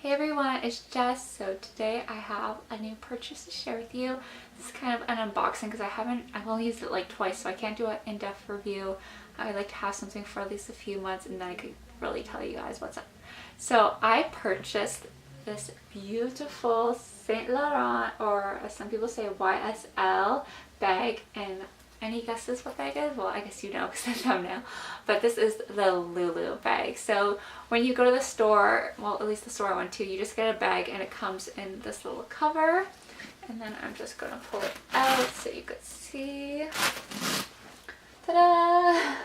Hey everyone, it's Jess. So today I have a new purchase to share with you. This is kind of an unboxing because I've only used it like twice, so I can't do an in-depth review. I like to have something for at least a few months and then I could really tell you guys what's up. So I purchased this beautiful Saint Laurent, or as some people say, YSL bag. And any guesses what bag is? Well, I guess you know because it's the thumbnail. But this is the Lulu bag. So when you go to the store, well, at least the store I went to, you just get a bag and it comes in this little cover. And then I'm just going to pull it out so you could see. Ta-da!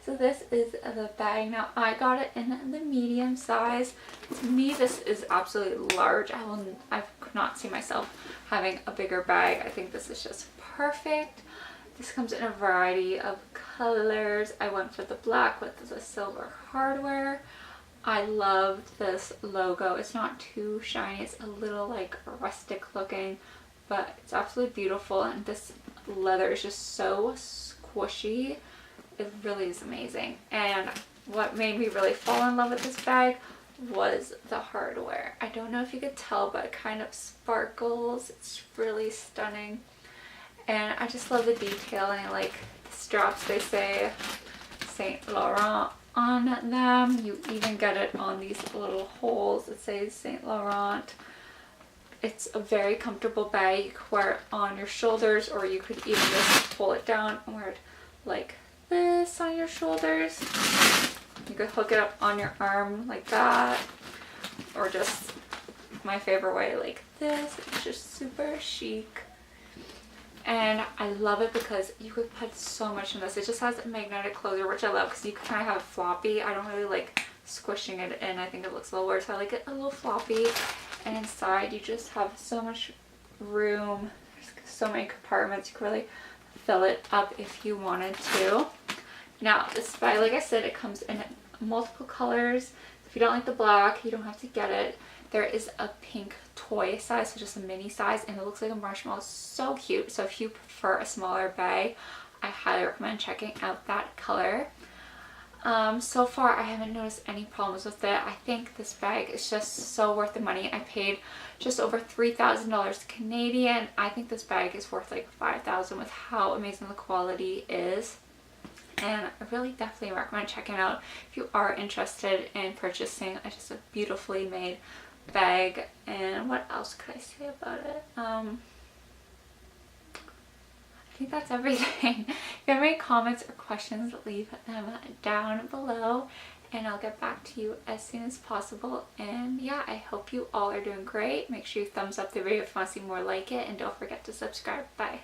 So this is the bag. Now I got it in the medium size. To me, this is absolutely large. I could not see myself having a bigger bag. I think this is just perfect. This comes in a variety of colors. I went for the black with the silver hardware. I loved this logo. It's not too shiny. It's a little like rustic looking, but it's absolutely beautiful. And this leather is just so squishy. It really is amazing. And what made me really fall in love with this bag was the hardware. I don't know if you could tell, but it kind of sparkles. It's really stunning. And I just love the detailing, like the straps, they say Saint Laurent on them. You even get it on these little holes that say Saint Laurent. It's a very comfortable bag. You could wear it on your shoulders, or you could even just pull it down and wear it like this on your shoulders. You could hook it up on your arm like that, or just my favorite way, like this. It's just super chic. And I love it because you could put so much in this. It just has a magnetic closure, which I love because you can kind of have it floppy. I don't really like squishing it in. I think it looks a little weird, so I like it a little floppy. And inside you just have so much room. There's so many compartments. You could really fill it up if you wanted to. Now this bag, like I said, it comes in multiple colors. If you don't like the black, you don't have to get it. There is a pink toy size, so just a mini size, and it looks like a marshmallow. It's so cute. So if you prefer a smaller bag, I highly recommend checking out that color. So far I haven't noticed any problems with it. I think this bag is just so worth the money. I paid just over $3,000 Canadian. I think this bag is worth like $5,000 with how amazing the quality is. And I really definitely recommend checking it out if you are interested in purchasing just a beautifully made bag. And what else could I say about it? I think that's everything. If you have any comments or questions, leave them down below and I'll get back to you as soon as possible. And yeah, I hope you all are doing great. Make sure you thumbs up the video if you want to see more like it, and don't forget to subscribe. Bye.